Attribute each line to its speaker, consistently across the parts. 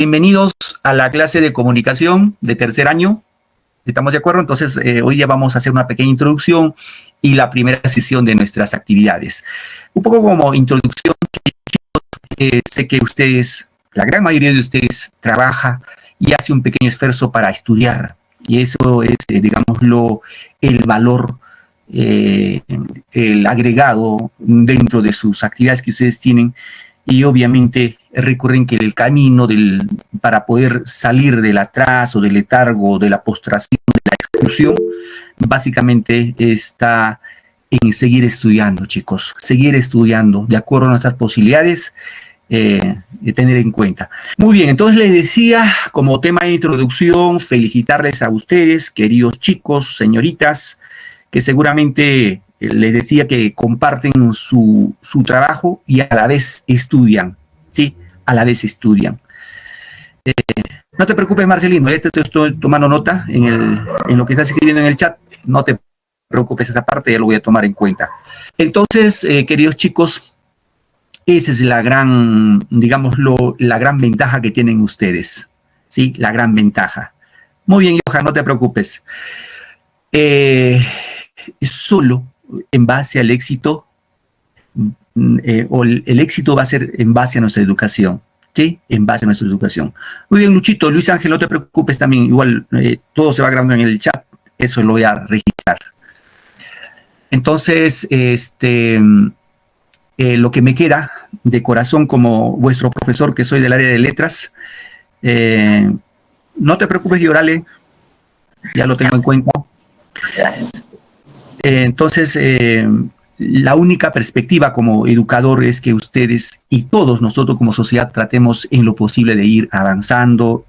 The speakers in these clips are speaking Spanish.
Speaker 1: Bienvenidos a la clase de comunicación de tercer año. ¿Estamos de acuerdo? Entonces, hoy ya vamos a hacer una pequeña introducción y la primera sesión de nuestras actividades. Un poco como introducción, sé que ustedes, la gran mayoría de ustedes, trabaja y hace un pequeño esfuerzo para estudiar. Y eso es, digámoslo, el valor, el agregado dentro de sus actividades que ustedes tienen. Y obviamente recuerden que el camino para poder salir del atraso, del letargo, de la postración, de la exclusión, básicamente está en seguir estudiando, chicos. Seguir estudiando de acuerdo a nuestras posibilidades, de tener en cuenta. Muy bien, entonces les decía, como tema de introducción, felicitarles a ustedes, queridos chicos, señoritas, que seguramente les decía que comparten su trabajo y a la vez estudian, ¿sí? A la vez estudian. No te preocupes, Marcelino, te estoy tomando nota en lo que estás escribiendo en el chat. No te preocupes, esa parte ya lo voy a tomar en cuenta. Entonces, queridos chicos, esa es la gran, digámoslo, la gran ventaja que tienen ustedes, ¿sí? La gran ventaja. Muy bien, Johan, no te preocupes. Solo en base al éxito, o el éxito va a ser en base a nuestra educación, ¿sí? En base a nuestra educación. Muy bien, Luchito, Luis Ángel, no te preocupes también, igual todo se va grabando en el chat, eso lo voy a registrar. Entonces, lo que me queda de corazón como vuestro profesor, que soy del área de letras, no te preocupes, Yorale, ya lo tengo en cuenta. Entonces, la única perspectiva como educador es que ustedes y todos nosotros como sociedad tratemos en lo posible de ir avanzando,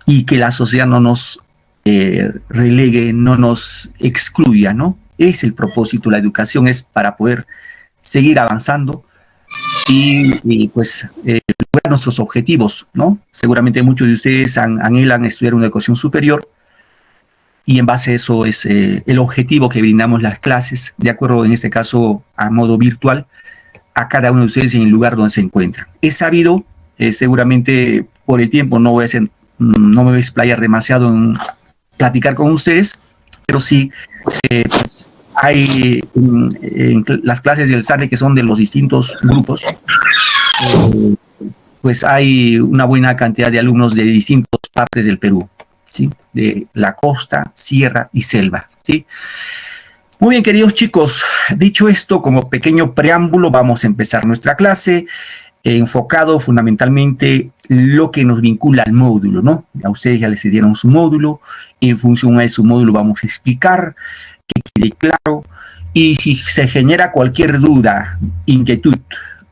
Speaker 1: y que la sociedad no nos relegue, no nos excluya, ¿no? Es el propósito, la educación es para poder seguir avanzando y pues lograr nuestros objetivos, ¿no? Seguramente muchos de ustedes anhelan estudiar una educación superior y en base a eso es el objetivo que brindamos las clases, de acuerdo en este caso a modo virtual, a cada uno de ustedes en el lugar donde se encuentran. Es sabido, seguramente por el tiempo no me voy a explayar demasiado en platicar con ustedes, pero sí, pues hay en las clases del SANE que son de los distintos grupos, pues hay una buena cantidad de alumnos de distintas partes del Perú, ¿sí? De la costa, sierra y selva, ¿sí? Muy bien, queridos chicos, dicho esto, como pequeño preámbulo, vamos a empezar nuestra clase, enfocado fundamentalmente lo que nos vincula al módulo, ¿no? A ustedes ya les dieron su módulo, en función a su módulo vamos a explicar, que quede claro, y si se genera cualquier duda, inquietud,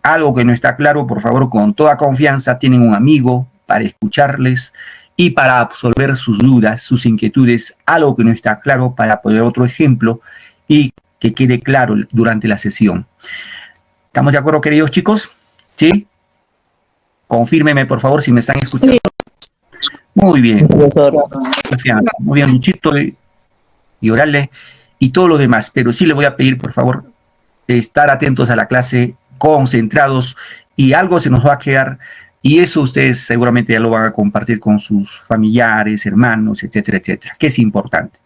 Speaker 1: algo que no está claro, por favor, con toda confianza, tienen un amigo para escucharles y para absolver sus dudas, sus inquietudes, algo que no está claro, para poner otro ejemplo y que quede claro durante la sesión. ¿Estamos de acuerdo, queridos chicos? ¿Sí? Confírmeme, por favor, si me están escuchando. Sí. Muy bien. Muy bien, Luchito y Orale y todos los demás. Pero sí les voy a pedir, por favor, estar atentos a la clase, concentrados, y algo se nos va a quedar, y eso ustedes seguramente ya lo van a compartir con sus familiares, hermanos, etcétera, etcétera, que es importante.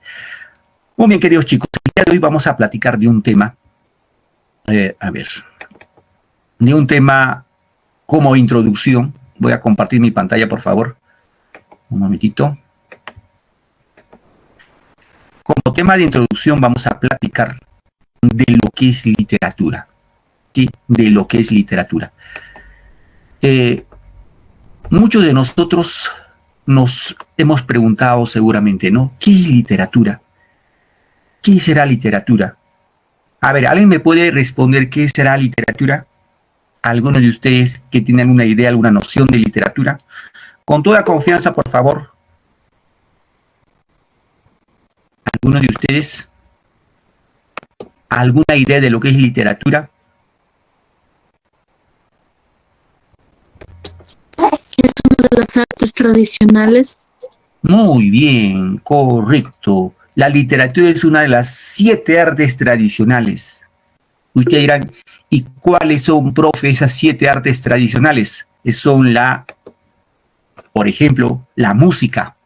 Speaker 1: Muy bien, queridos chicos, el día de hoy vamos a platicar de un tema, de un tema como introducción. Voy a compartir mi pantalla, por favor. Un momentito. Como tema de introducción vamos a platicar de lo que es literatura, ¿sí? De lo que es literatura. Muchos de nosotros nos hemos preguntado seguramente, ¿no? ¿Qué es literatura? ¿Qué será literatura? A ver, ¿alguien me puede responder qué será literatura? ¿Alguno de ustedes que tienen alguna idea, alguna noción de literatura? Con toda confianza, por favor. ¿Alguno de ustedes? ¿Alguna idea de lo que es literatura?
Speaker 2: Es una de las artes tradicionales.
Speaker 1: Muy bien, correcto. La literatura es una de las 7 artes tradicionales. Ustedes dirán, ¿y cuáles son, profe, esas 7 artes tradicionales? Son por ejemplo, la música.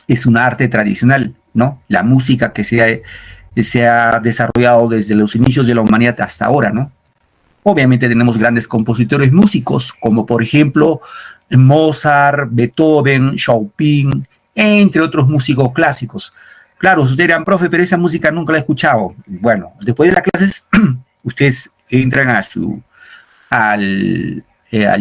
Speaker 1: Es una arte tradicional, ¿no? La música que se ha desarrollado desde los inicios de la humanidad hasta ahora, ¿no? Obviamente tenemos grandes compositores músicos, como por ejemplo Mozart, Beethoven, Chopin, entre otros músicos clásicos. Claro, ustedes dirán, profe, pero esa música nunca la he escuchado. Bueno, después de las clases, ustedes entran al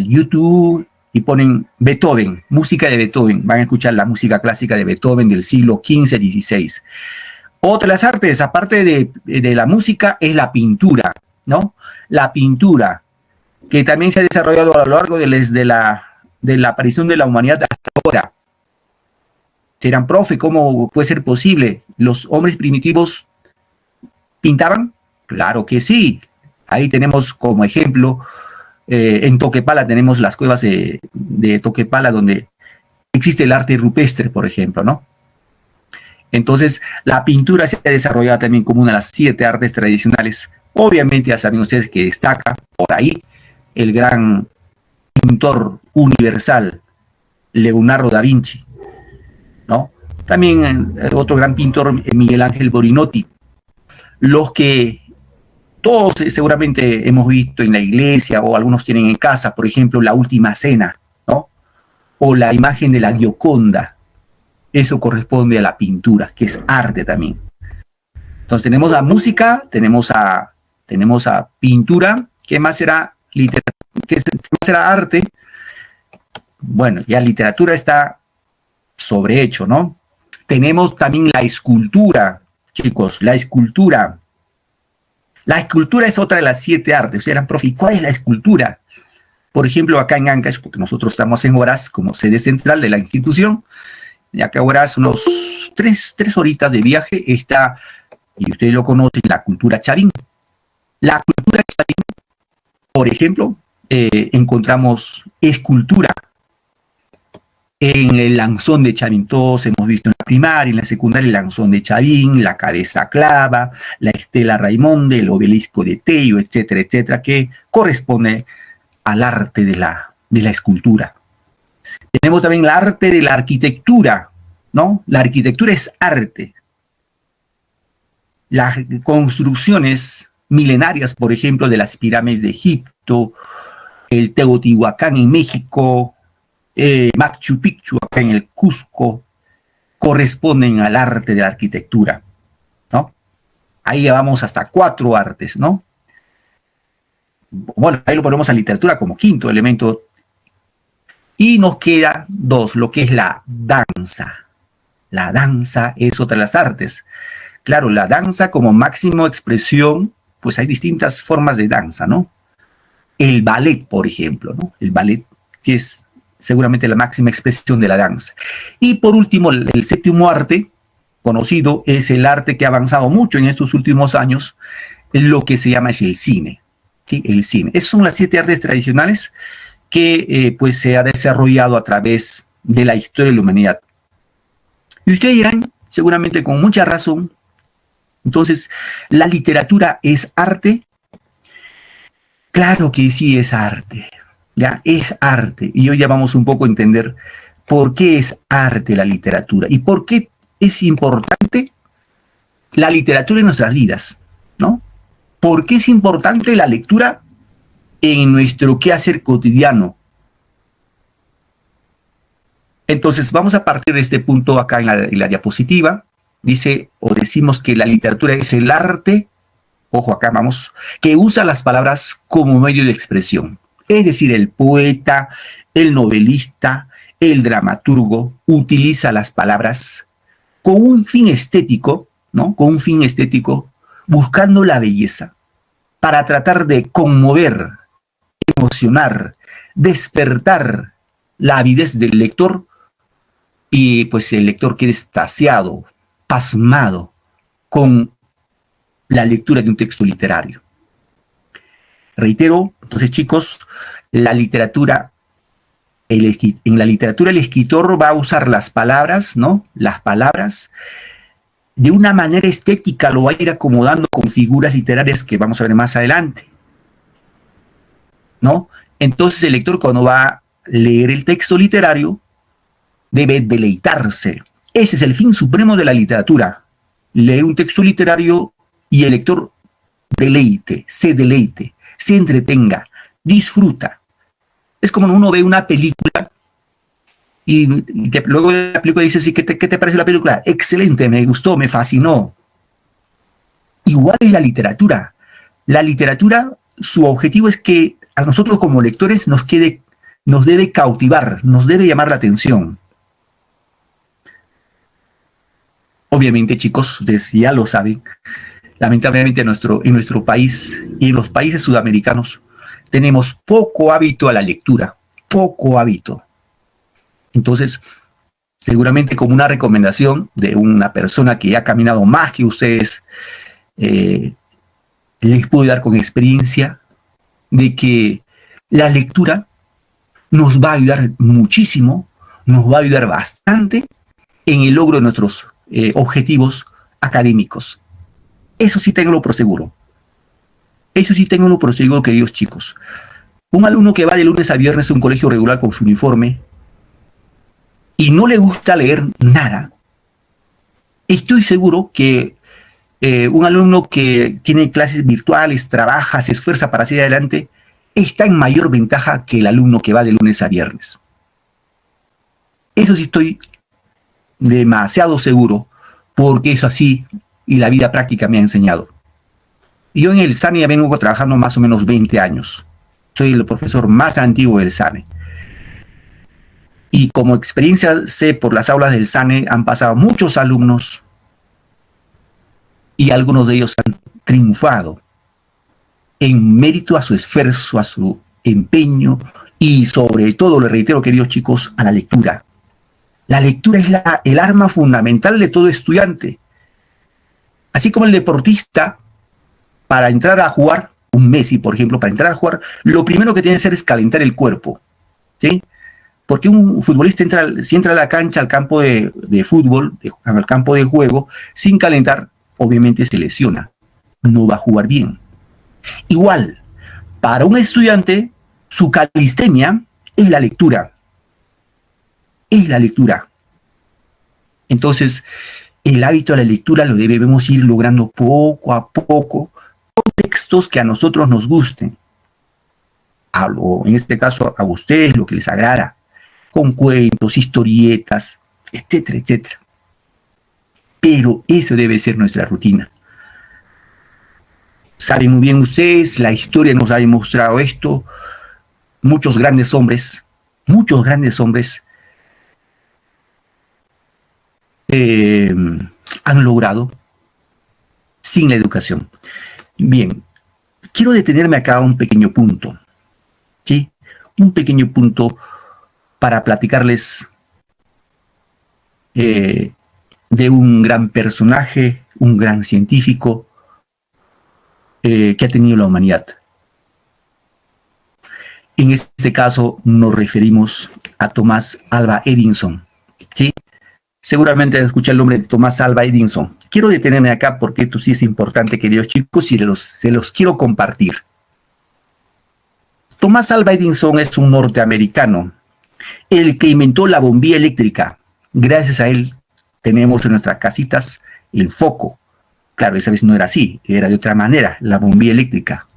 Speaker 1: YouTube y ponen Beethoven, música de Beethoven. Van a escuchar la música clásica de Beethoven del siglo XV, XVI. Otra de las artes, aparte de la música, es la pintura, ¿no? La pintura, que también se ha desarrollado a lo largo desde la aparición de la humanidad hasta ahora. Dirán, profe, ¿cómo puede ser posible? ¿Los hombres primitivos pintaban? Claro que sí. Ahí tenemos como ejemplo, en Toquepala tenemos las cuevas de Toquepala, donde existe el arte rupestre, por ejemplo, ¿no? Entonces, la pintura se ha desarrollado también como una de las 7 artes tradicionales. Obviamente, ya saben ustedes que destaca por ahí el gran pintor universal, Leonardo da Vinci, ¿no? También otro gran pintor, Miguel Ángel Borinotti. Los que todos seguramente hemos visto en la iglesia o algunos tienen en casa, por ejemplo, la Última Cena, ¿no? O la imagen de la Gioconda. Eso corresponde a la pintura, que es arte también. Entonces tenemos a música, tenemos a pintura. ¿Qué más será literatura? ¿Qué más será arte? Bueno, ya literatura está sobrehecho, ¿no? Tenemos también la escultura, chicos, la escultura. La escultura es otra de las 7 artes. Ustedes dirán, profe, ¿cuál es la escultura? Por ejemplo, acá en Ancash, porque nosotros estamos en Huaraz como sede central de la institución, y acá Huaraz, unos 3 horitas de viaje, está, y ustedes lo conocen, la cultura chavín. La cultura chavín, por ejemplo, encontramos escultura en el Lanzón de Chavín. Todos hemos visto en la primaria, en la secundaria, el Lanzón de Chavín, la cabeza clava, la estela Raimonde, el obelisco de Tello, etcétera, etcétera, que corresponde al arte de la escultura. Tenemos también el arte de la arquitectura, ¿no? La arquitectura es arte. Las construcciones milenarias, por ejemplo, de las pirámides de Egipto, el Teotihuacán en México, Machu Picchu acá en el Cusco, corresponden al arte de la arquitectura, ¿no? Ahí ya vamos hasta 4 artes, ¿no? Bueno, ahí lo ponemos a literatura como 5.º elemento. Y nos queda 2, lo que es la danza. La danza es otra de las artes. Claro, la danza como máxima expresión, pues hay distintas formas de danza, ¿no? El ballet, por ejemplo, ¿no? El ballet, que es seguramente la máxima expresión de la danza. Y por último, el 7.º arte conocido es el arte que ha avanzado mucho en estos últimos años, lo que se llama es el cine, ¿sí? El cine. Esas son las 7 artes tradicionales que pues se ha desarrollado a través de la historia de la humanidad. Y ustedes dirán, seguramente con mucha razón, entonces, ¿la literatura es arte? Claro que sí es arte, ¿ya? Es arte. Y hoy ya vamos un poco a entender por qué es arte la literatura y por qué es importante la literatura en nuestras vidas, ¿no? ¿Por qué es importante la lectura en nuestro quehacer cotidiano? Entonces, vamos a partir de este punto acá en la diapositiva. Dice, o decimos que la literatura es el arte, ojo acá vamos, que usa las palabras como medio de expresión. Es decir, el poeta, el novelista, el dramaturgo utiliza las palabras con un fin estético, ¿no? Con un fin estético, buscando la belleza, para tratar de conmover, emocionar, despertar la avidez del lector, y pues el lector queda extasiado, pasmado con la lectura de un texto literario. Reitero, entonces chicos, en la literatura el escritor va a usar las palabras, ¿no? Las palabras de una manera estética lo va a ir acomodando con figuras literarias que vamos a ver más adelante, ¿no? Entonces el lector cuando va a leer el texto literario debe deleitarse. Ese es el fin supremo de la literatura, leer un texto literario y el lector deleite, se entretenga, disfruta. Es como uno ve una película y luego de la película dice, sí, ¿qué te parece la película? Excelente, me gustó, me fascinó. Igual es la literatura. La literatura, su objetivo es que a nosotros como lectores nos debe cautivar, nos debe llamar la atención. Obviamente, chicos, ustedes ya lo saben, lamentablemente en nuestro país y en los países sudamericanos tenemos poco hábito a la lectura, poco hábito. Entonces, seguramente como una recomendación de una persona que ha caminado más que ustedes, les puedo dar con experiencia de que la lectura nos va a ayudar muchísimo, nos va a ayudar bastante en el logro de nuestros objetivos académicos. Eso sí tenganlo por seguro. Eso sí tenganlo por seguro, queridos chicos. Un alumno que va de lunes a viernes a un colegio regular con su uniforme y no le gusta leer nada, estoy seguro que un alumno que tiene clases virtuales, trabaja, se esfuerza para seguir adelante, está en mayor ventaja que el alumno que va de lunes a viernes. Eso sí estoy demasiado seguro, porque es así y la vida práctica me ha enseñado. Yo en el SANE ya vengo trabajando más o menos 20 años. Soy el profesor más antiguo del SANE. Y como experiencia sé, por las aulas del SANE han pasado muchos alumnos y algunos de ellos han triunfado en mérito a su esfuerzo, a su empeño y sobre todo, le reitero, queridos chicos, a la lectura. La lectura es el arma fundamental de todo estudiante. Así como el deportista, para entrar a jugar, un Messi, por ejemplo, para entrar a jugar, lo primero que tiene que hacer es calentar el cuerpo, ¿sí? Porque un futbolista si entra a la cancha, al campo de fútbol, al campo de juego, sin calentar, obviamente se lesiona, no va a jugar bien. Igual, para un estudiante, su calistenia es la lectura. Es la lectura. Entonces, el hábito de la lectura lo debemos ir logrando poco a poco, con textos que a nosotros nos gusten. En este caso, a ustedes lo que les agrada, con cuentos, historietas, etcétera, etcétera. Pero eso debe ser nuestra rutina. Saben muy bien ustedes, la historia nos ha demostrado esto. Muchos grandes hombres han logrado sin la educación. Bien, quiero detenerme acá a un pequeño punto, ¿sí? Un pequeño punto para platicarles de un gran personaje, un gran científico que ha tenido la humanidad. En este caso nos referimos a Thomas Alva Edison, ¿sí? Seguramente escuché el nombre de Thomas Alva Edison. Quiero detenerme acá porque esto sí es importante, queridos chicos, y se los quiero compartir. Thomas Alva Edison es un norteamericano, el que inventó la bombilla eléctrica. Gracias a él tenemos en nuestras casitas el foco. Claro, esa vez no era así, era de otra manera, la bombilla eléctrica.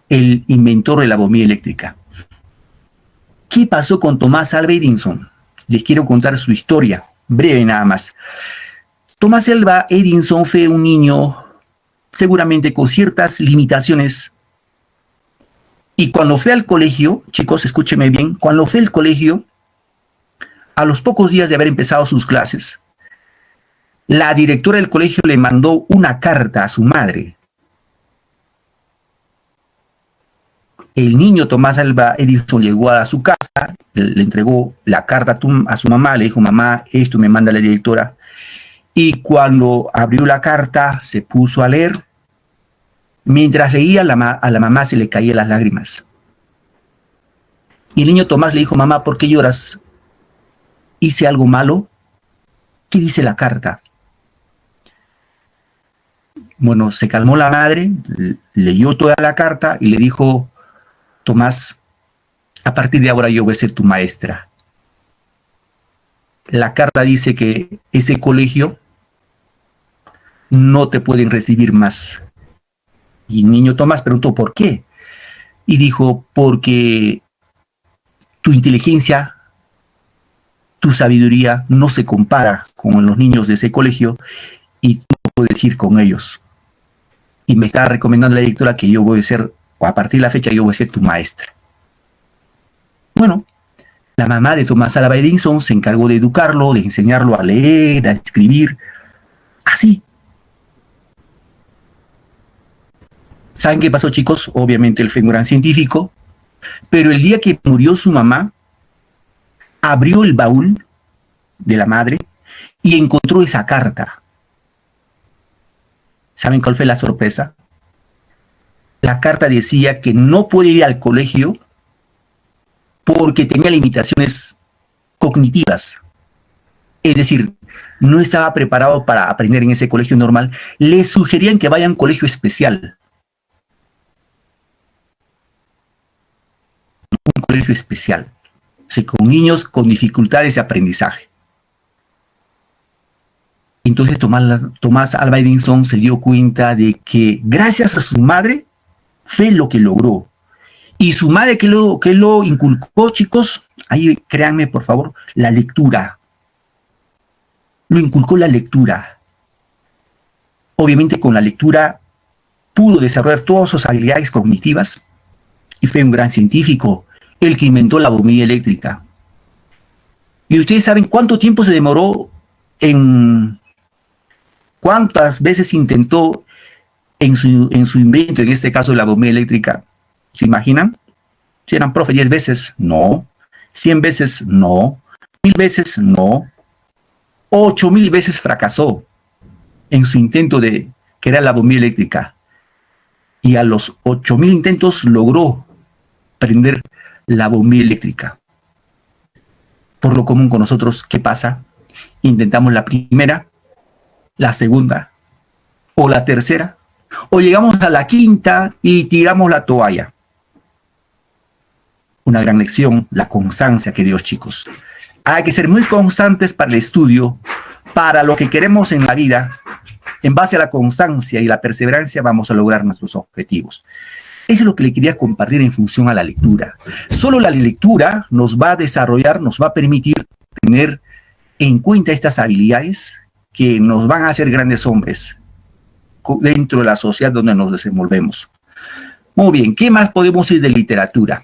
Speaker 1: El inventor de la bombilla eléctrica. ¿Qué pasó con Thomas Alva Edison? Les quiero contar su historia, breve nada más. Thomas Alva Edison fue un niño seguramente con ciertas limitaciones. Y cuando fue al colegio, chicos, escúchenme bien, cuando fue al colegio, a los pocos días de haber empezado sus clases, la directora del colegio le mandó una carta a su madre. El niño Thomas Alva Edison llegó a su casa, le entregó la carta a su mamá, le dijo, mamá, esto me manda la directora. Y cuando abrió la carta, se puso a leer. Mientras leía, a la mamá se le caían las lágrimas. Y el niño Tomás le dijo, mamá, ¿por qué lloras? ¿Hice algo malo? ¿Qué dice la carta? Bueno, se calmó la madre, leyó toda la carta y le dijo: Tomás, a partir de ahora yo voy a ser tu maestra. La carta dice que ese colegio no te pueden recibir más. Y el niño Tomás preguntó: ¿por qué? Y dijo: porque tu inteligencia, tu sabiduría no se compara con los niños de ese colegio y tú no puedes ir con ellos. Y me está recomendando la directora que yo voy a ser, o a partir de la fecha, yo voy a ser tu maestra. Bueno, la mamá de Tomás Alva Edison se encargó de educarlo, de enseñarlo a leer, a escribir, así. ¿Saben qué pasó, chicos? Obviamente él fue un gran científico, pero el día que murió su mamá, abrió el baúl de la madre y encontró esa carta. ¿Saben cuál fue la sorpresa? La carta decía que no puede ir al colegio porque tenía limitaciones cognitivas. Es decir, no estaba preparado para aprender en ese colegio normal. Le sugerían que vaya a un colegio especial. Un colegio especial. O sea, con niños con dificultades de aprendizaje. Entonces Tomás Alva Edison se dio cuenta de que gracias a su madre fue lo que logró. Y su madre que lo inculcó, chicos, ahí créanme por favor, la lectura. Lo inculcó la lectura. Obviamente con la lectura pudo desarrollar todas sus habilidades cognitivas y fue un gran científico, el que inventó la bombilla eléctrica. Y ustedes saben cuánto tiempo se demoró cuántas veces intentó en su invento, en este caso la bombilla eléctrica. ¿Se imaginan? Si eran profe, 10 veces, no. 100 veces, no. 1000 veces, no. 8000 veces fracasó en su intento de crear la bombilla eléctrica. Y a los 8000 intentos logró prender la bombilla eléctrica. Por lo común con nosotros, ¿qué pasa? Intentamos la primera, la segunda o la tercera, o llegamos a la quinta y tiramos la toalla. Una gran lección, la constancia, queridos chicos. Hay que ser muy constantes para el estudio, para lo que queremos en la vida. En base a la constancia y la perseverancia vamos a lograr nuestros objetivos. Eso es lo que le quería compartir en función a la lectura. Solo la lectura nos va a desarrollar, nos va a permitir tener en cuenta estas habilidades que nos van a hacer grandes hombres dentro de la sociedad donde nos desenvolvemos. Muy bien, ¿qué más podemos decir de literatura?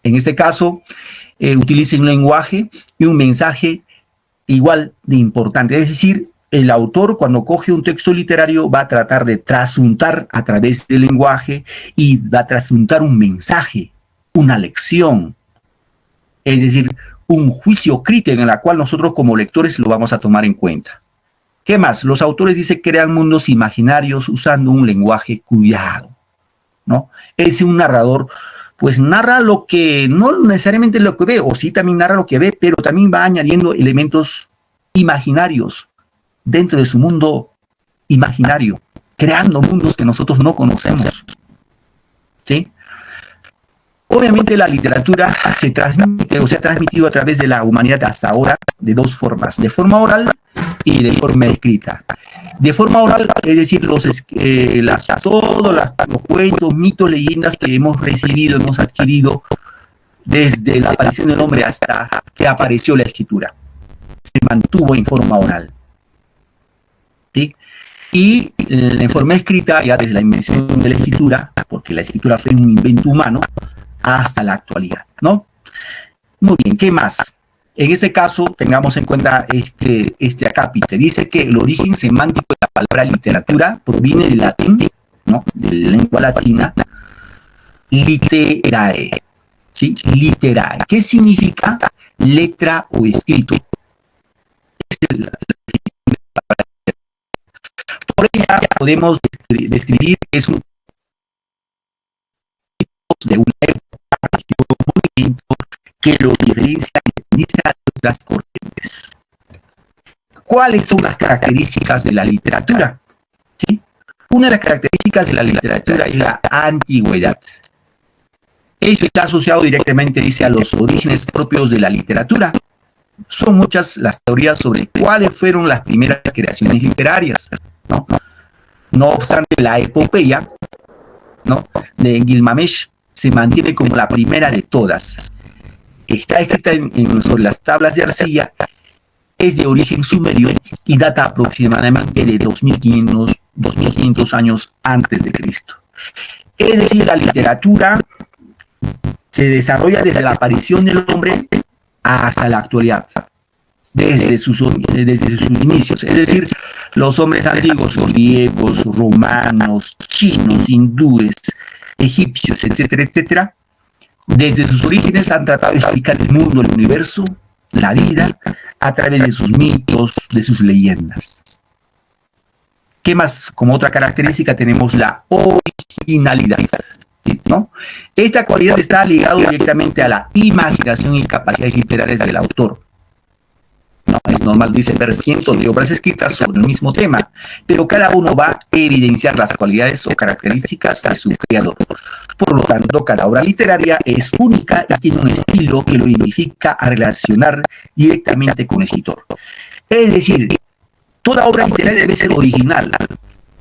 Speaker 1: En este caso, utilicen un lenguaje y un mensaje igual de importante. Es decir, el autor cuando coge un texto literario va a tratar de trasuntar a través del lenguaje y va a trasuntar un mensaje, una lección. Es decir, un juicio crítico en el cual nosotros como lectores lo vamos a tomar en cuenta. ¿Qué más? Los autores dicen que crean mundos imaginarios usando un lenguaje cuidado, ¿no? Es un narrador, pues narra lo que, no necesariamente lo que ve, o sí también narra lo que ve, pero también va añadiendo elementos imaginarios dentro de su mundo imaginario, creando mundos que nosotros no conocemos, ¿sí? Obviamente la literatura se transmite o se ha transmitido a través de la humanidad hasta ahora de dos formas, de forma oral y de forma escrita. De forma oral, es decir, todos los cuentos, mitos, leyendas que hemos recibido, hemos adquirido desde la aparición del hombre hasta que apareció la escritura. Se mantuvo en forma oral, ¿sí? Y en forma escrita, ya desde la invención de la escritura, porque la escritura fue un invento humano, hasta la actualidad, ¿no? Muy bien, ¿qué más? En este caso, tengamos en cuenta este acápite. Dice que el origen semántico de la palabra literatura proviene del latín, ¿no? De la lengua latina, literae, ¿sí? Literae. ¿Qué significa letra o escrito? Por ella podemos describir que es un de una movimiento que lo diferencia de otras corrientes. ¿Cuáles son las características de la literatura? ¿Sí? Una de las características de la literatura es la antigüedad. Esto está asociado directamente, dice, a los orígenes propios de la literatura. Son muchas las teorías sobre cuáles fueron las primeras creaciones literarias, ¿no? No obstante, la epopeya, ¿no?, de Gilgamesh se mantiene como la primera de todas. Está escrita sobre las tablas de arcilla, es de origen sumerio y data aproximadamente de 2500 años antes de Cristo. Es decir, la literatura se desarrolla desde la aparición del hombre hasta la actualidad, desde sus inicios. Es decir, los hombres antiguos, griegos, romanos, chinos, hindúes, egipcios, etcétera, etcétera, desde sus orígenes han tratado de explicar el mundo, el universo, la vida, a través de sus mitos, de sus leyendas. ¿Qué más? Como otra característica tenemos la originalidad, ¿no? Esta cualidad está ligada directamente a la imaginación y capacidades literarias del autor. No es normal, dice, ver cientos de obras escritas sobre el mismo tema, pero cada uno va a evidenciar las cualidades o características de su creador. Por lo tanto, cada obra literaria es única y tiene un estilo que lo identifica a relacionar directamente con el escritor. Es decir, toda obra literaria debe ser original,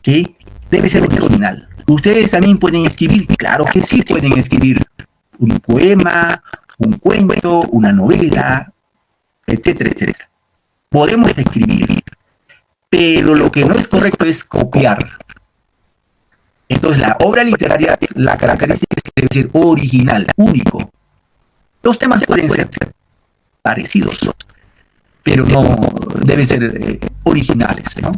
Speaker 1: ¿sí? Debe ser original. ¿Ustedes también pueden escribir? Claro que sí, pueden escribir un poema, un cuento, una novela, etcétera, etcétera. Podemos escribir, pero lo que no es correcto es copiar. Entonces, la obra literaria, la característica es que debe ser original, único. Los temas pueden ser parecidos, pero no deben ser originales, ¿no?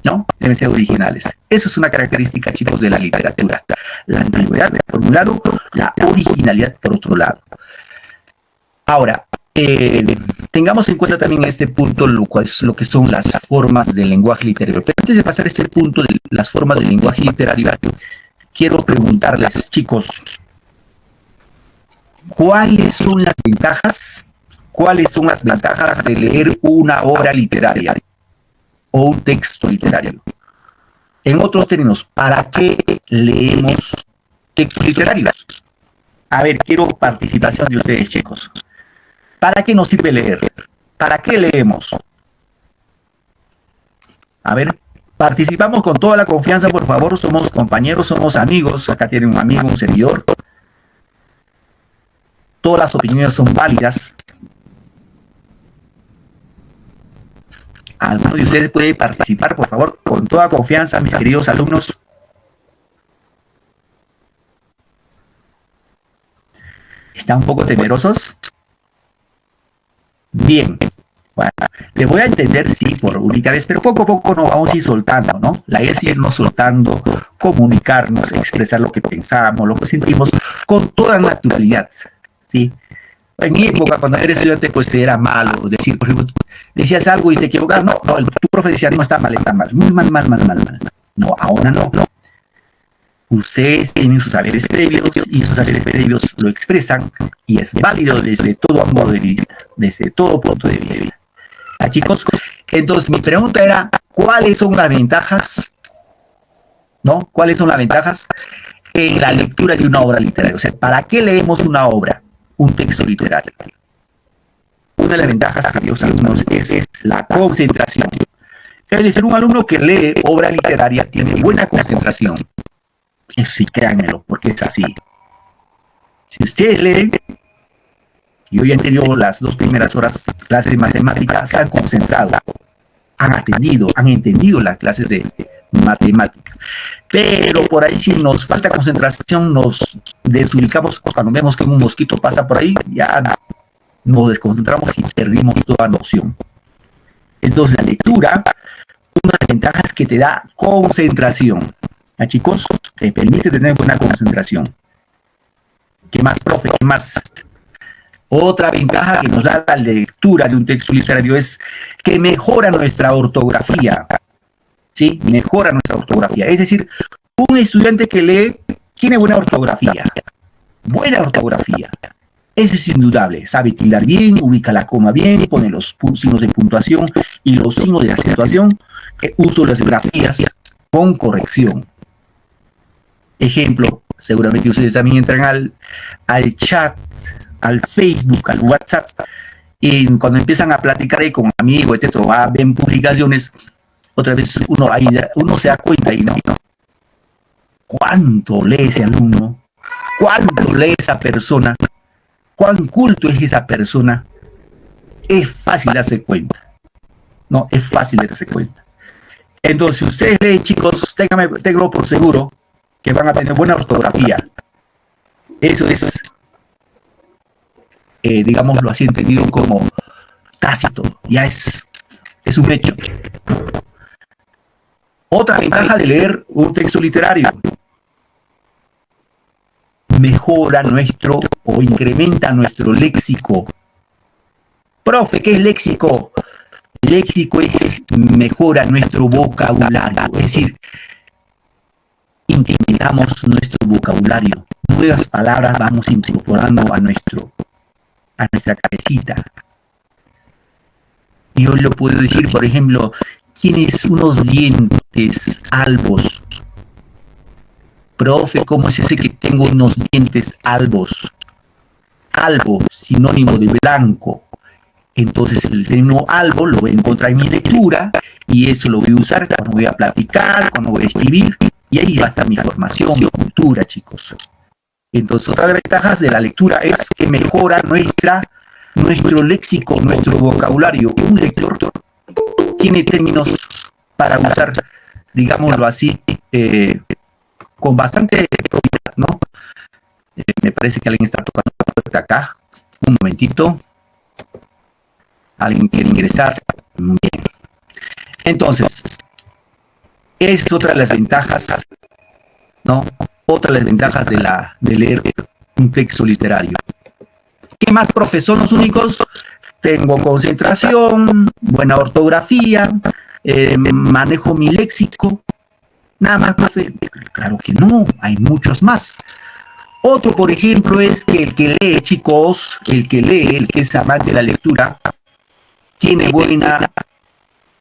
Speaker 1: ¿No? Deben ser originales. Eso es una característica, chicos, de la literatura. La antigüedad, por un lado, la originalidad, por otro lado. Ahora, tengamos en cuenta también este punto, lo que son las formas del lenguaje literario. Pero antes de pasar a este punto de las formas del lenguaje literario, quiero preguntarles, chicos, ¿cuáles son las ventajas? ¿Cuáles son las ventajas de leer una obra literaria o un texto literario? En otros términos, ¿para qué leemos textos literarios? A ver, quiero participación de ustedes, chicos. ¿Para qué nos sirve leer? ¿Para qué leemos? A ver, participamos con toda la confianza, por favor. Somos compañeros, somos amigos. Acá tienen un amigo, un servidor. Todas las opiniones son válidas. ¿Alguno de ustedes puede participar, por favor, con toda confianza, mis queridos alumnos? ¿Están un poco temerosos? Bien. Bueno, les voy a entender, sí, por única vez, pero poco a poco nos vamos a ir soltando, ¿no? La idea es irnos soltando, comunicarnos, expresar lo que pensamos, lo que sentimos, con toda naturalidad, ¿sí? En mi época, cuando era estudiante, pues era malo decir, por ejemplo, decías algo y te equivocabas. No, tu profe decía, no, está mal, muy mal. No, ahora no. Ustedes tienen sus saberes previos y esos saberes previos lo expresan y es válido desde todo ángulo de vista, desde todo punto de vista. ¿Ah, chicos? Entonces, mi pregunta era, ¿cuáles son las ventajas? ¿No? ¿Cuáles son las ventajas en la lectura de una obra literaria? O sea, ¿para qué leemos una obra? Un texto literario. Una de las ventajas que los alumnos es la concentración. Es decir, un alumno que lee obra literaria tiene buena concentración. Sí, créanmelo, porque es así. Si ustedes leen, y hoy han tenido las 2 primeras horas clases de matemáticas, se han concentrado, han atendido, han entendido las clases de matemática. Pero por ahí, si nos falta concentración, nos desubicamos. Cuando vemos que un mosquito pasa por ahí, ya nos desconcentramos y perdimos toda noción. Entonces, la lectura, una de las ventajas es que te da concentración. ¿Ah, chicos? Te permite tener buena concentración. ¿Qué más, profe? ¿Qué más? Otra ventaja que nos da la lectura de un texto literario es que mejora nuestra ortografía. ¿Sí? Mejora nuestra ortografía. Es decir, un estudiante que lee tiene buena ortografía. Buena ortografía. Eso es indudable. Sabe tildar bien, ubica la coma bien, pone los signos de puntuación y los signos de acentuación. Uso las grafías con corrección. Ejemplo, seguramente ustedes también entran al chat, al Facebook, al WhatsApp, y cuando empiezan a platicar ahí con amigos, etcétera, ven publicaciones, otra vez uno se da cuenta y no, cuánto lee ese alumno, cuánto lee esa persona, cuán culto es esa persona. Es fácil darse cuenta, no, es fácil darse cuenta. Entonces, si ustedes leen, chicos, ténganlo por seguro que van a tener buena ortografía. Eso es, digámoslo así, entendido como tácito, ya es un hecho. Otra ventaja de leer un texto literario: mejora o incrementa nuestro léxico. Profe, ¿qué es léxico? Léxico mejora nuestro vocabulario, es decir, incrementamos nuestro vocabulario, nuevas palabras vamos incorporando a nuestra cabecita. Yo lo puedo decir, por ejemplo, tienes unos dientes albos. Profe, ¿cómo es ese que tengo unos dientes albos? Albo, sinónimo de blanco. Entonces el término albo lo voy a encontrar en mi lectura y eso lo voy a usar cuando voy a platicar, cuando voy a escribir, y ahí va a estar mi formación, mi cultura, chicos. Entonces, otra de las ventajas de la lectura es que mejora nuestro léxico, nuestro vocabulario. Un lector tiene términos para usar, digámoslo así, con bastante propiedad, ¿no? Me parece que alguien está tocando la puerta acá. Un momentito. ¿Alguien quiere ingresar? Bien. Entonces, es otra de las ventajas, ¿no? Otra de las ventajas de leer un texto literario. ¿Qué más, profe? Son los únicos. Tengo concentración, buena ortografía, manejo mi léxico. Nada más, profe. Claro que no, hay muchos más. Otro, por ejemplo, es que el que lee, chicos, el que es amante de la lectura, tiene buena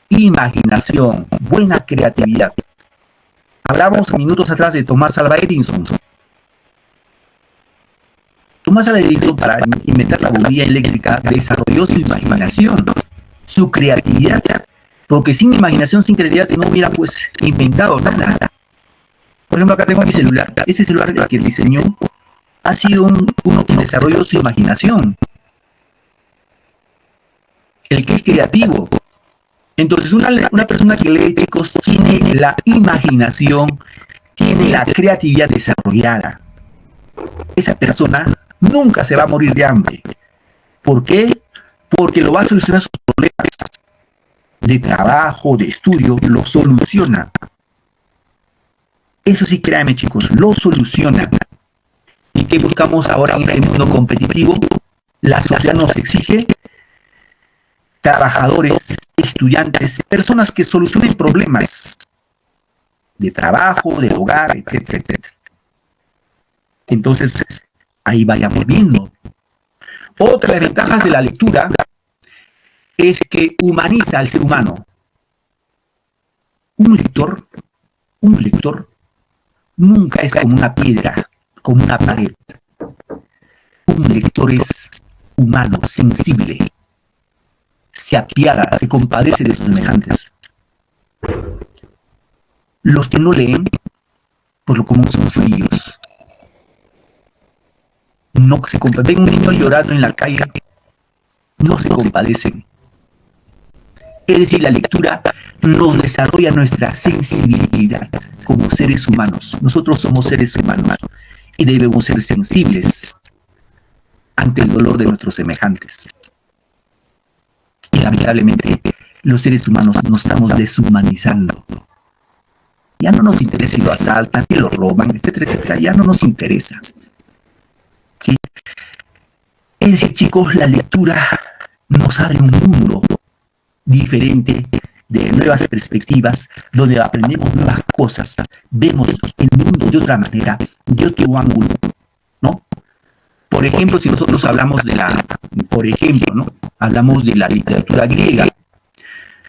Speaker 1: imaginación, buena creatividad. Hablamos minutos atrás de Thomas Alva Edison. Thomas Alva Edison, para inventar la bombilla eléctrica, desarrolló su imaginación, su creatividad, porque sin imaginación, sin creatividad, no hubiera pues inventado nada. Por ejemplo, acá tengo mi celular. Este celular que diseñó ha sido uno que desarrolló su imaginación. El que es creativo. Entonces, una persona que lee, chicos, tiene la imaginación, tiene la creatividad desarrollada. Esa persona nunca se va a morir de hambre. ¿Por qué? Porque lo va a solucionar sus problemas de trabajo, de estudio, lo soluciona. Eso sí, créanme, chicos, lo soluciona. ¿Y qué buscamos ahora en este mundo competitivo? La sociedad nos exige trabajadores, estudiantes, personas que solucionen problemas de trabajo, del hogar, etcétera, etcétera. Entonces, ahí vayamos viendo. Otra de las ventajas de la lectura es que humaniza al ser humano. Un lector nunca es como una piedra, como una pared. Un lector es humano, sensible. Se apiada, se compadece de sus semejantes. Los que no leen, por lo común son fríos. No se compadecen. Ven un niño llorando en la calle, no se compadecen. Es decir, la lectura nos desarrolla nuestra sensibilidad como seres humanos. Nosotros somos seres humanos y debemos ser sensibles ante el dolor de nuestros semejantes. Y lamentablemente los seres humanos nos estamos deshumanizando. Ya no nos interesa si lo asaltan, si lo roban, etcétera, etcétera. Ya no nos interesa. ¿Sí? Es decir, chicos, la lectura nos abre un mundo diferente, de nuevas perspectivas, donde aprendemos nuevas cosas, vemos el mundo de otra manera, de otro ángulo, ¿no? Por ejemplo, si nosotros hablamos ¿no? Hablamos de la literatura griega.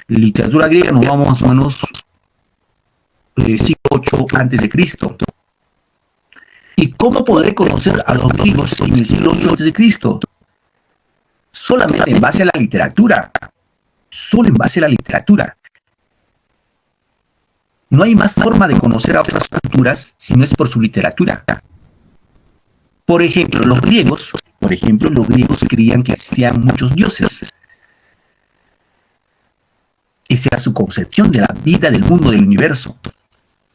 Speaker 1: Literatura griega nos vamos más o menos siglo 8 antes de Cristo. ¿Y cómo podré conocer a los griegos en el siglo 8 antes de Cristo? Solamente en base a la literatura. Solo en base a la literatura. No hay más forma de conocer a otras culturas si no es por su literatura. Por ejemplo, los griegos creían que existían muchos dioses. Esa era su concepción de la vida, del mundo, del universo.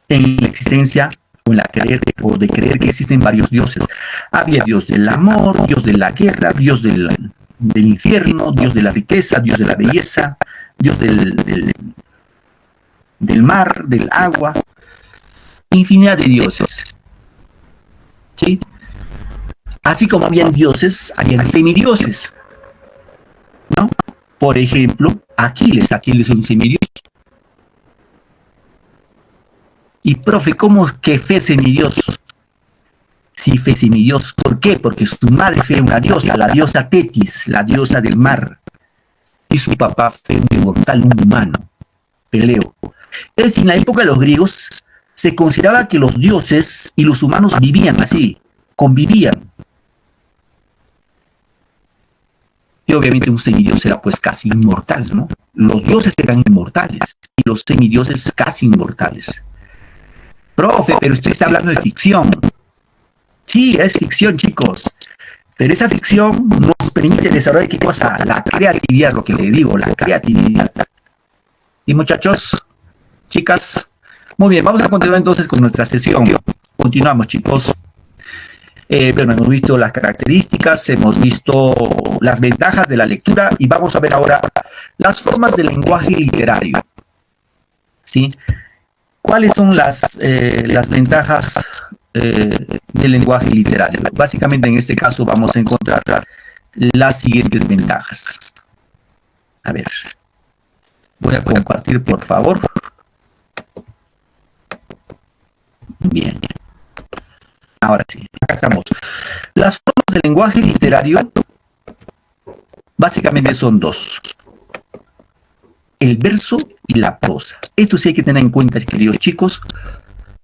Speaker 1: En la existencia o de creer que existen varios dioses. Había Dios del amor, Dios de la guerra, Dios del infierno, Dios de la riqueza, Dios de la belleza, Dios del mar, del agua, infinidad de dioses. ¿Sí? Así como habían dioses, habían semidioses, ¿no? Por ejemplo, Aquiles es un semidios. Y profe, ¿cómo es que fue semidios? Sí, fue semidios. ¿Por qué? Porque su madre fue una diosa, la diosa Tetis, la diosa del mar. Y su papá fue un inmortal, un humano, Peleo. Es decir, en la época de los griegos se consideraba que los dioses y los humanos vivían así, convivían. Y obviamente un semidios era pues casi inmortal, ¿no? Los dioses eran inmortales y los semidioses casi inmortales. Profe, pero usted está hablando de ficción. Sí, es ficción, chicos. Pero esa ficción nos permite desarrollar, ¿qué cosa? La creatividad, lo que le digo, la creatividad. Y muchachos, chicas, muy bien, vamos a continuar entonces con nuestra sesión. Continuamos, chicos. Bueno, hemos visto las características, hemos visto las ventajas de la lectura y vamos a ver ahora las formas del lenguaje literario. ¿Sí? ¿Cuáles son las ventajas del lenguaje literario? Básicamente en este caso vamos a encontrar las siguientes ventajas. A ver, voy a compartir por favor. Bien. Ahora sí, acá estamos. Las formas del lenguaje literario básicamente son dos: el verso y la prosa. Esto sí hay que tener en cuenta, queridos chicos,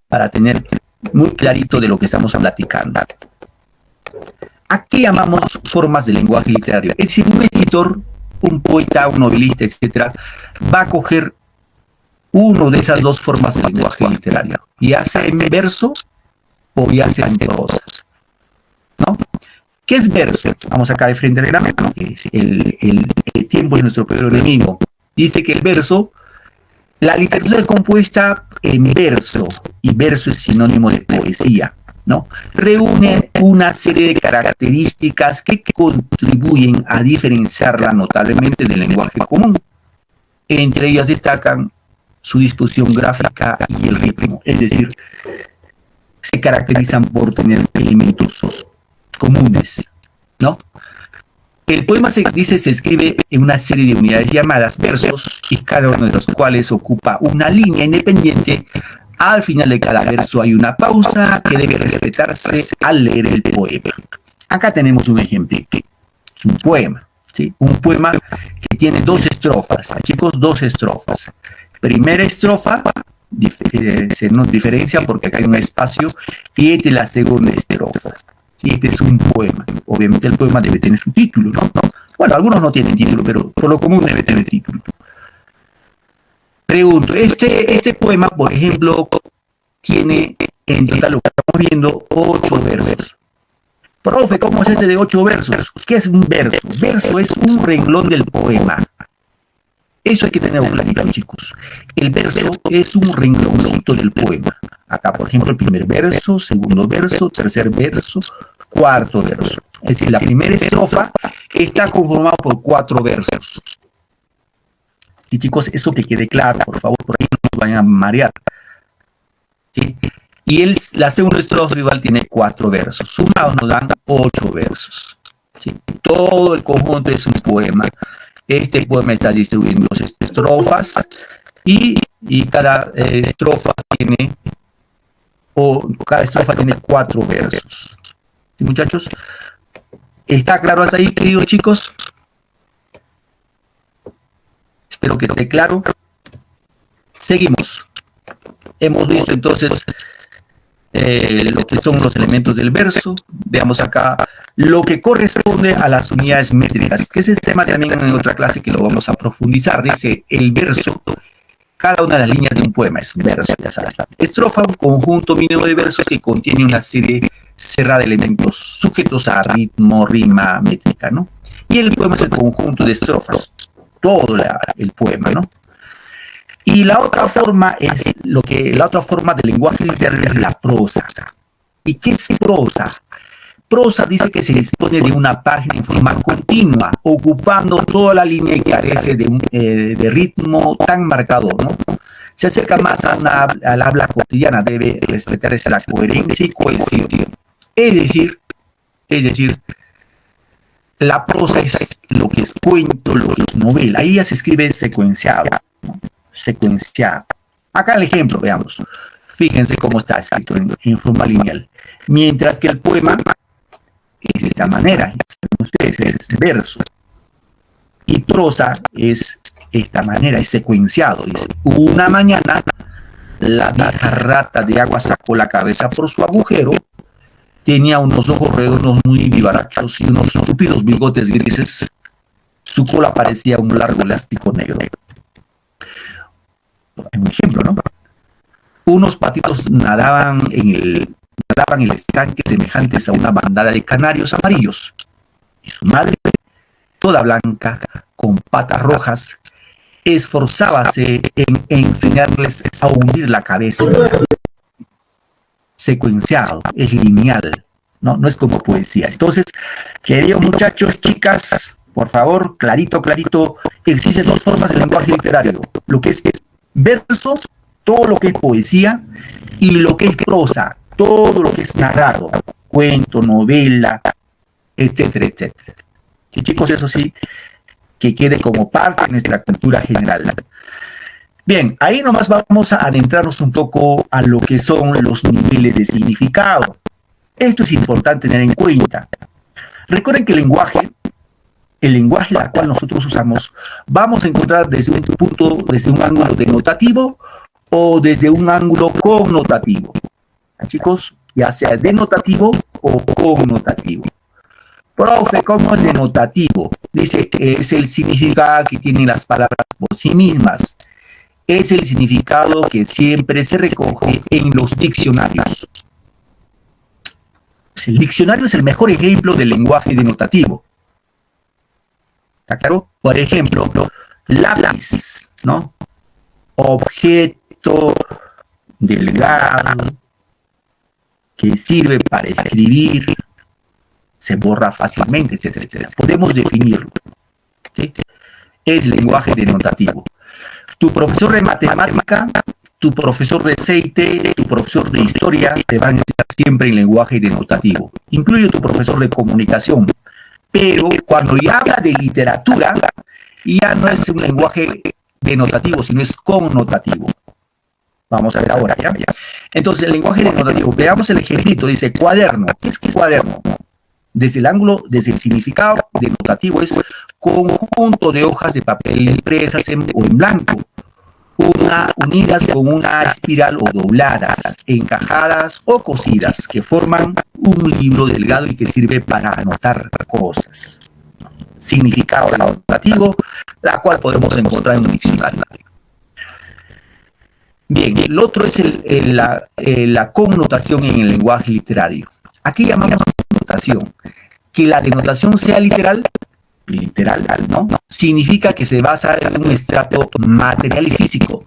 Speaker 1: para tener muy clarito de lo que estamos platicando. ¿A qué llamamos formas de lenguaje literario? Es decir, un escritor, un poeta, un novelista, etcétera, va a coger uno de esas dos formas de lenguaje literario, ya sea en verso o ya sea en prosa, ¿no? ¿Qué es verso? Vamos acá de frente al gráfico, que el tiempo es nuestro peor enemigo. Dice que el verso, la literatura es compuesta en verso, y verso es sinónimo de poesía, ¿no? Reúne una serie de características que contribuyen a diferenciarla notablemente del lenguaje común. Entre ellas destacan su disposición gráfica y el ritmo, es decir, se caracterizan por tener elementos comunes, ¿no? El poema se escribe en una serie de unidades llamadas versos, y cada uno de los cuales ocupa una línea independiente. Al final de cada verso hay una pausa que debe respetarse al leer el poema. Acá tenemos un ejemplo. Es un poema, ¿sí? Un poema que tiene dos estrofas, chicos, dos estrofas. Primera estrofa se nos diferencia porque acá hay un espacio, y esta es la segunda estrofa. Este es un poema. Obviamente el poema debe tener su título, ¿no? Bueno, algunos no tienen título, pero por lo común debe tener título. Pregunto, este poema, por ejemplo, tiene en total, lo que estamos viendo, 8 versos. Profe, ¿cómo es ese de 8 versos? ¿Qué es un verso? Verso es un renglón del poema. Eso hay que tenerlo clarito, chicos. El verso es un rengloncito del poema. Acá, por ejemplo, el primer verso, segundo verso, tercer verso, cuarto verso. Es decir, la primera estrofa está conformada por 4 versos. Sí, chicos, eso que quede claro, por favor, por ahí no nos vayan a marear. ¿Sí? Y la segunda estrofa igual tiene 4 versos. Sumados nos dan 8 versos. ¿Sí? Todo el conjunto es un poema. Este poema está distribuido en 2 estrofas y cada estrofa tiene 4 versos. ¿Sí, muchachos? ¿Está claro hasta ahí, queridos chicos? Espero que esté claro. Seguimos. Hemos visto entonces lo que son los elementos del verso. Veamos acá lo que corresponde a las unidades métricas, que es el tema también en otra clase que lo vamos a profundizar. Dice el verso, cada una de las líneas de un poema es un verso, ya sabes. Estrofa, un conjunto mínimo de versos que contiene una serie cerrada de elementos sujetos a ritmo, rima, métrica, ¿no? Y el poema es el conjunto de estrofas, todo el poema, ¿no? Y la otra forma es la otra forma del lenguaje literario es la prosa. ¿Y qué es prosa? Prosa dice que se dispone de una página en forma continua, ocupando toda la línea y carece de ritmo tan marcado, ¿no? Se acerca más al habla cotidiana, debe respetarse la coherencia y cohesión. Es decir, la prosa es lo que es cuento, lo que es novela. Ahí ya se escribe secuenciado, ¿no? Secuenciado. Acá el ejemplo, veamos. Fíjense cómo está escrito en forma lineal. Mientras que el poema es de esta manera, ustedes es este verso. Y prosa es esta manera, es secuenciado. Dice, una mañana la vieja rata de agua sacó la cabeza por su agujero, tenía unos ojos redondos muy vivarachos y unos estúpidos bigotes grises. Su cola parecía un largo elástico negro. Un ejemplo, ¿no? Unos patitos nadaban en el estanque semejantes a una bandada de canarios amarillos. Y su madre, toda blanca, con patas rojas, esforzábase en enseñarles a hundir la cabeza. Secuenciado, es lineal, ¿no? No es como poesía. Entonces, queridos muchachos, chicas, por favor, clarito, clarito, existen dos formas de lenguaje literario. Lo que es verso, todo lo que es poesía, y lo que es prosa, todo lo que es narrado, cuento, novela, etcétera, etcétera. Sí, chicos, eso sí, que quede como parte de nuestra cultura general. Bien, ahí nomás vamos a adentrarnos un poco a lo que son los niveles de significado. Esto es importante tener en cuenta. Recuerden que el lenguaje al cual nosotros usamos, vamos a encontrar desde un ángulo denotativo o desde un ángulo connotativo. Chicos, ya sea denotativo o connotativo. Profe, ¿cómo es denotativo? Dice, es el significado que tienen las palabras por sí mismas. Es el significado que siempre se recoge en los diccionarios. El diccionario es el mejor ejemplo del lenguaje denotativo. ¿Está claro? Por ejemplo, lápiz, ¿no? Objeto delgado que sirve para escribir, se borra fácilmente, etcétera, etcétera. Podemos definirlo, ¿sí? Es lenguaje denotativo. Tu profesor de matemática, tu profesor de aceite, tu profesor de historia te van a enseñar siempre en lenguaje denotativo. Incluye tu profesor de comunicación. Pero cuando ya habla de literatura, ya no es un lenguaje denotativo, sino es connotativo. Vamos a ver ahora, ¿ya? Entonces, el lenguaje denotativo, veamos el ejemplito, dice cuaderno. ¿Qué es cuaderno? Desde el significado denotativo es conjunto de hojas de papel impresas o en blanco, unidas con una espiral o dobladas, encajadas o cosidas, que forman un libro delgado y que sirve para anotar cosas. Significado denotativo, la cual podemos encontrar en un diccionario. Bien, el otro es la connotación en el lenguaje literario. Aquí llamamos connotación. Que la denotación sea literal, ¿no? Significa que se basa en un estrato material y físico,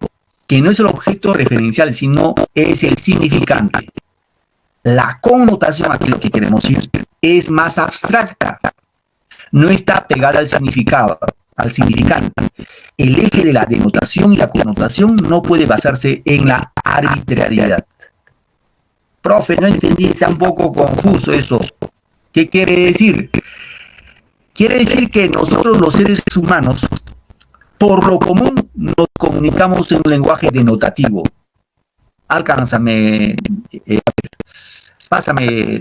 Speaker 1: que no es el objeto referencial, sino es el significante. La connotación, aquí lo que queremos decir, es más abstracta. No está pegada al significado, al significante. El eje de la denotación y la connotación no puede basarse en la arbitrariedad. Profe, no entendí, está un poco confuso eso. ¿Qué quiere decir? Quiere decir que nosotros los seres humanos, por lo común, nos comunicamos en un lenguaje denotativo. Alcánzame, pásame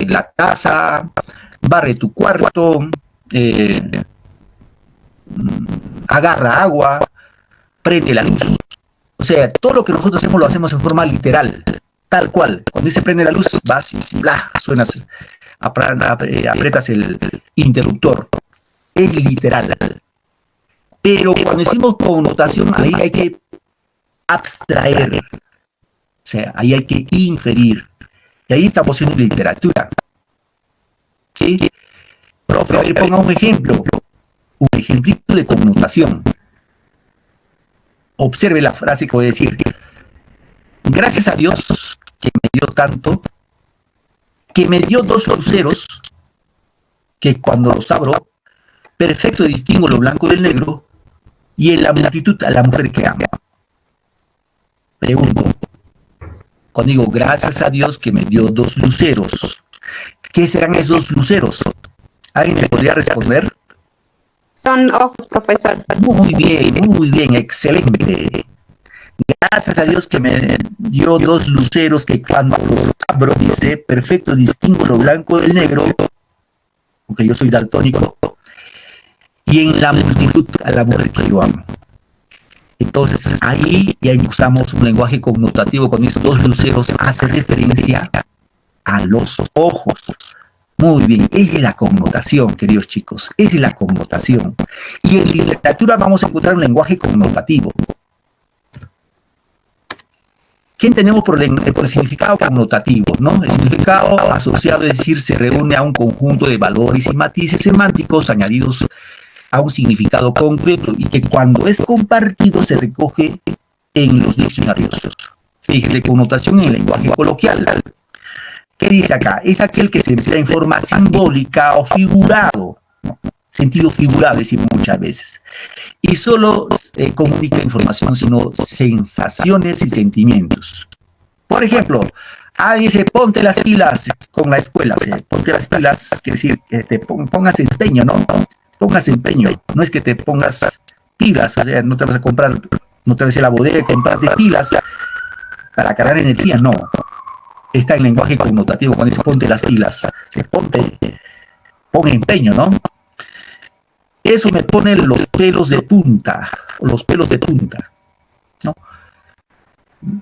Speaker 1: la taza, barre tu cuarto, agarra agua, prende la luz. O sea, todo lo que nosotros hacemos lo hacemos en forma literal, tal cual. Cuando dice prende la luz, vas y bla, suenas, aprietas el interruptor. Es literal. Pero cuando decimos connotación, ahí hay que abstraer. O sea, ahí hay que inferir. Y ahí estamos en literatura. ¿Sí? Profe, a ver, ponga un ejemplo. Un ejemplito de connotación. Observe la frase que voy a decir. Gracias a Dios que me dio tanto, que me dio dos luceros, que cuando los abro, perfecto distingo lo blanco del negro, y en la multitud a la mujer que amo. Pregunto, cuando digo gracias a Dios que me dio dos luceros, ¿qué serán esos luceros? ¿Alguien me podría responder?
Speaker 3: Son ojos, profesor.
Speaker 1: Muy bien, excelente. Gracias a Dios que me dio dos luceros que cuando los abro, dice, perfecto, distingo lo blanco del negro, aunque yo soy daltónico, y en la multitud a la mujer que yo amo. Entonces, ahí ya usamos un lenguaje connotativo con estos dos luceros, hace referencia a los ojos. Muy bien, esa es la connotación, queridos chicos, esa es la connotación. Y en literatura vamos a encontrar un lenguaje connotativo. ¿Qué entendemos por el significado connotativo? ¿No? El significado asociado, es decir, se reúne a un conjunto de valores y matices semánticos añadidos a un significado concreto y que cuando es compartido se recoge en los diccionarios. Fíjese, connotación en el lenguaje coloquial. ¿Qué dice acá? Es aquel que se emplea en forma simbólica o figurado, ¿no? Sentido figurado, decimos muchas veces. Y solo comunica información, sino sensaciones y sentimientos. Por ejemplo, alguien dice, ponte las pilas con la escuela. O sea, ponte las pilas, quiere decir, que te pongas empeño, ¿no? Pongas empeño. No es que te pongas pilas, o sea, no te vas a comprar, no te vas a ir a la bodega y comprarte pilas para cargar energía, no. Está en lenguaje connotativo, cuando dice ponte las pilas, pon empeño, ¿no? Eso me pone los pelos de punta, ¿no?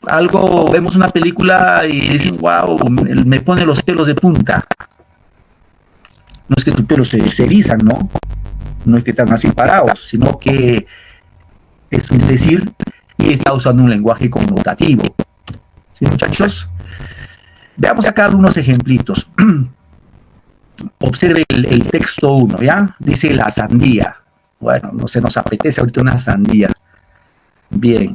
Speaker 1: Algo, vemos una película y dicen, wow, me pone los pelos de punta. No es que tus pelos se erizan, ¿no? No es que están así parados, sino que es decir, y está usando un lenguaje connotativo. ¿Sí, muchachos? Veamos acá algunos ejemplitos. Observe el texto 1, ¿ya? Dice la sandía. Bueno, no se nos apetece ahorita una sandía. Bien.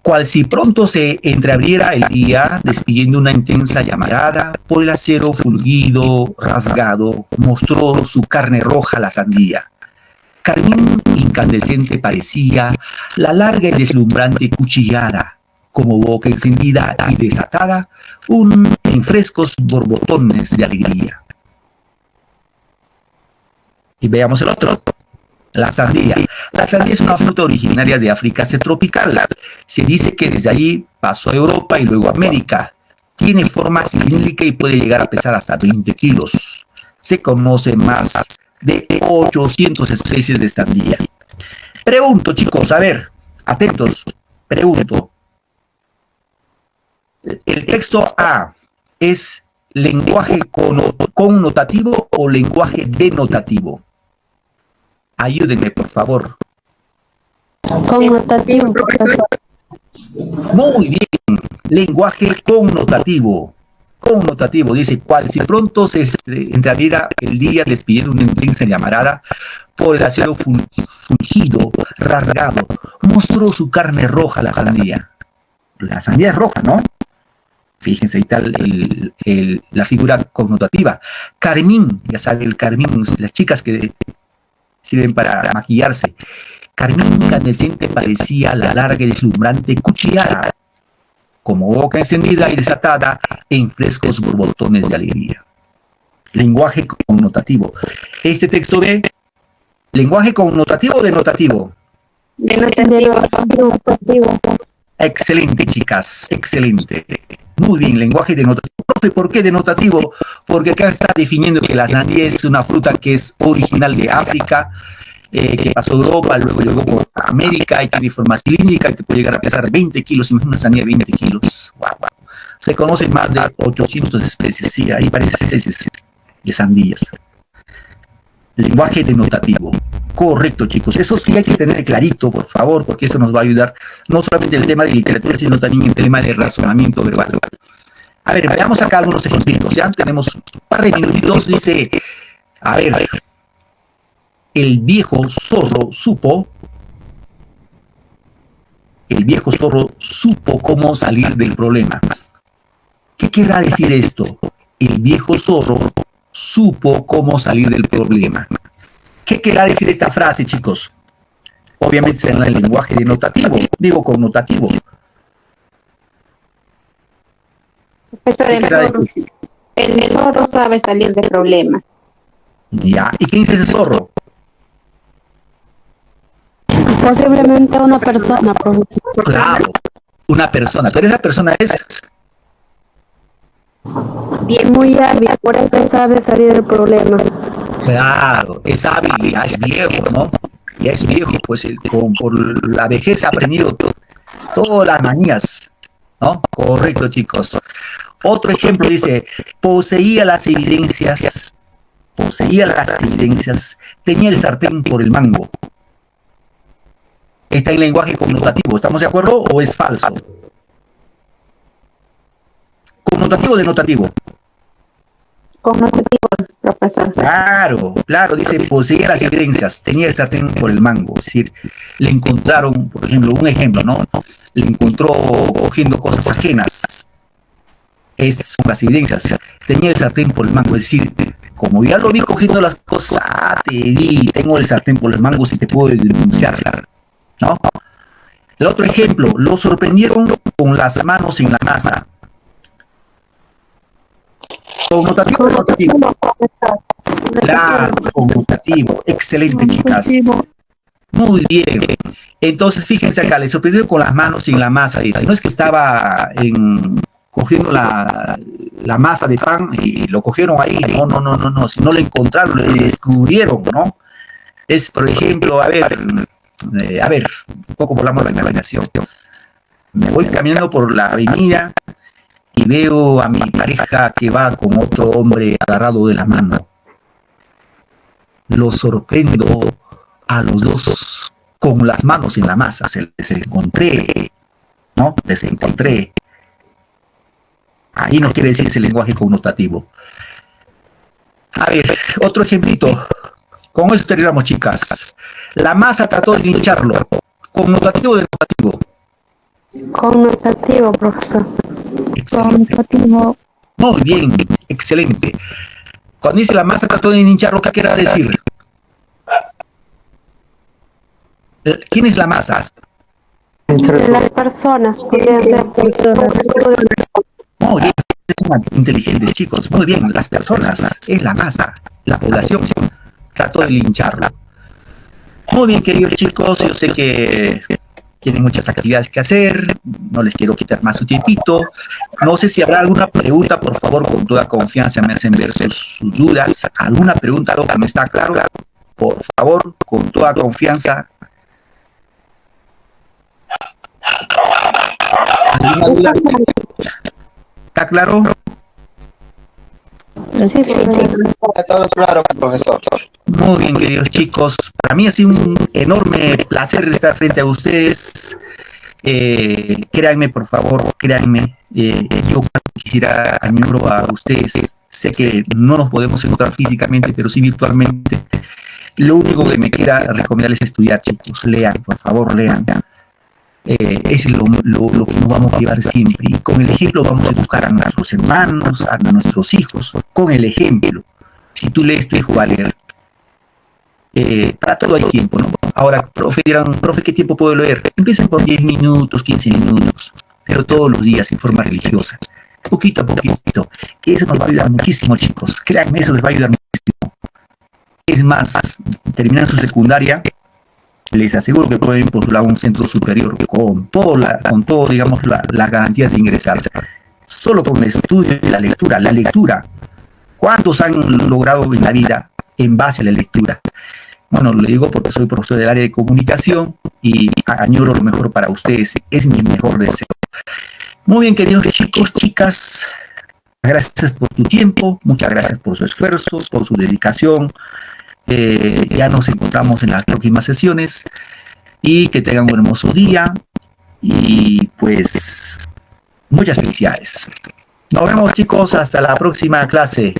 Speaker 1: Cual si pronto se entreabriera el día, despidiendo una intensa llamarada, por el acero fulgido, rasgado, mostró su carne roja la sandía. Carmín incandescente parecía la larga y deslumbrante cuchillada, como boca encendida y desatada, en frescos borbotones de alegría. Y veamos el otro, la sandía. La sandía es una fruta originaria de África tropical. Se dice que desde allí pasó a Europa y luego a América. Tiene forma cilíndrica y puede llegar a pesar hasta 20 kilos. Se conoce más de 800 especies de sandía. Pregunto, chicos, a ver, atentos, pregunto. ¿El texto A es lenguaje connotativo o lenguaje denotativo? Ayúdenme, por favor.
Speaker 3: Connotativo, profesor.
Speaker 1: Muy bien, lenguaje connotativo. Connotativo, dice, cual si pronto se entreabriera el día despidiendo una intensa llamarada, por el acero fulgido, rasgado, mostró su carne roja la sandía. La sandía es roja, ¿no? Fíjense, ahí está la figura connotativa. Carmín, ya sabe, el carmín, las chicas que sirven para maquillarse. Carmín incandescente parecía la larga y deslumbrante cuchillada, como boca encendida y desatada en frescos borbotones de alegría. Lenguaje connotativo. Este texto ve, lenguaje connotativo o denotativo.
Speaker 3: Denotativo.
Speaker 1: Excelente, chicas, excelente. Muy bien, lenguaje denotativo. Profe, ¿por qué denotativo? Porque acá está definiendo que la sandía es una fruta que es original de África que pasó a Europa, luego llegó a América y tiene forma cilíndrica que puede llegar a pesar 20 kilos, imagina una sandía de 20 kilos. Wow, wow. Se conocen más de 800 especies, sí, hay varias especies de sandías. Lenguaje denotativo. Correcto, chicos. Eso sí hay que tener clarito, por favor, porque eso nos va a ayudar no solamente en el tema de literatura, sino también en el tema de razonamiento verbal. A ver, veamos acá algunos ejemplos. Ya tenemos un par de minutitos. Dice, a ver, el viejo zorro supo cómo salir del problema. ¿Qué querrá decir esto? El viejo zorro supo cómo salir del problema. ¿Qué querrá decir esta frase, chicos? Obviamente será en el lenguaje denotativo, digo connotativo.
Speaker 3: Profesor, el zorro sabe salir del problema.
Speaker 1: Ya, ¿y quién es ese zorro?
Speaker 2: Posiblemente una persona, profesor.
Speaker 1: Claro, una persona, pero esa persona es
Speaker 2: Bien, muy hábil, por eso sabe salir del problema.
Speaker 1: claro, es hábil, ya es viejo, ¿no? Ya es viejo, pues por la vejez ha aprendido todas las manías, ¿no? Correcto, chicos. Otro ejemplo dice, poseía las evidencias, tenía el sartén por el mango. Está en lenguaje connotativo, ¿estamos de acuerdo o es falso? ¿Connotativo o denotativo?
Speaker 3: Connotativo, profesor.
Speaker 1: Claro, claro, dice, poseía las evidencias, tenía el sartén por el mango, es decir, le encontraron, por ejemplo, un ejemplo, ¿no? Le encontró cogiendo cosas ajenas. Estas son las evidencias, tenía el sartén por el mango, es decir, como ya lo vi cogiendo las cosas, te vi, tengo el sartén por el mango, si te puedo denunciar, ¿no? El otro ejemplo, lo sorprendieron con las manos en la masa. ¿Connotativo o denotativo? Claro, connotativo. Excelente, chicas. Muy bien. Entonces, fíjense acá, le sorprendió con las manos en la masa. Dice, no es que estaba cogiendo la masa de pan y lo cogieron ahí. No. Si no lo encontraron, lo descubrieron, ¿no? Es, por ejemplo, a ver, un poco volamos de la imaginación. Me voy caminando por la avenida y veo a mi pareja que va con otro hombre agarrado de la mano. Los sorprendo a los dos con las manos en la masa. Les encontré, ¿no? Les encontré. Ahí no quiere decir ese lenguaje connotativo. A ver, otro ejemplito. Con eso terminamos, chicas. La masa trató de lincharlo. ¿Connotativo o denotativo?
Speaker 2: Connotativo, profesor.
Speaker 1: Connotativo. Muy bien, excelente. Cuando dice la masa trató de lincharlo, ¿qué quiere decir? ¿Quién es la masa?
Speaker 2: Las personas, podrían ser personas.
Speaker 1: Muy bien, son inteligentes, chicos. Muy bien, las personas, es la masa, la población trató de lincharlo. Muy bien, queridos chicos, yo sé que tienen muchas actividades que hacer, no les quiero quitar más su tiempito. No sé si habrá alguna pregunta, por favor, con toda confianza me hacen ver sus dudas. ¿Alguna pregunta, algo que no está claro? Por favor, con toda confianza. ¿Alguna duda? ¿Está claro?
Speaker 2: Sí.
Speaker 4: Está todo claro, profesor.
Speaker 1: Muy bien, queridos chicos. Para mí ha sido un enorme placer estar frente a ustedes. Créanme, por favor, créanme. Yo quisiera al miembro a ustedes. Sé que no nos podemos encontrar físicamente, pero sí virtualmente. Lo único que me queda recomendarles es estudiar, chicos. Lean, por favor, lean. Es lo que nos vamos a llevar siempre. Y con el ejemplo vamos a educar a nuestros hermanos, a nuestros hijos. Con el ejemplo. Si tú lees, tu hijo va a leer. Para todo hay tiempo, ¿no? Ahora, profe, dirán, profe, ¿qué tiempo puedo leer? Empiecen por 10 minutos, 15 minutos, pero todos los días en forma religiosa, poquito a poquito. Eso nos va a ayudar muchísimo, chicos. Créanme, eso les va a ayudar muchísimo. Es más, terminan su secundaria, les aseguro que pueden postular a un centro superior con todo, digamos, las garantías de ingresar. Solo con el estudio y la lectura. ¿Cuántos han logrado en la vida en base a la lectura? Bueno, lo digo porque soy profesor del área de comunicación y añoro lo mejor para ustedes. Es mi mejor deseo. Muy bien, queridos chicos, chicas. Gracias por tu tiempo, muchas gracias por su esfuerzo, por su dedicación. Ya nos encontramos en las próximas sesiones y que tengan un hermoso día y pues muchas felicidades. Nos vemos, chicos, hasta la próxima clase.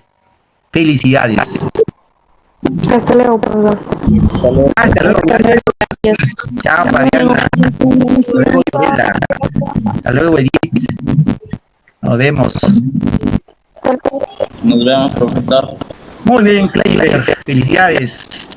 Speaker 1: Felicidades.
Speaker 3: Hasta luego, profesor.
Speaker 1: Hasta luego. Chao, Fabiana. Hasta luego, Isabela. Hasta luego, Edith. Nos vemos.
Speaker 5: Nos vemos, profesor.
Speaker 1: Muy bien, Kleiber. Felicidades.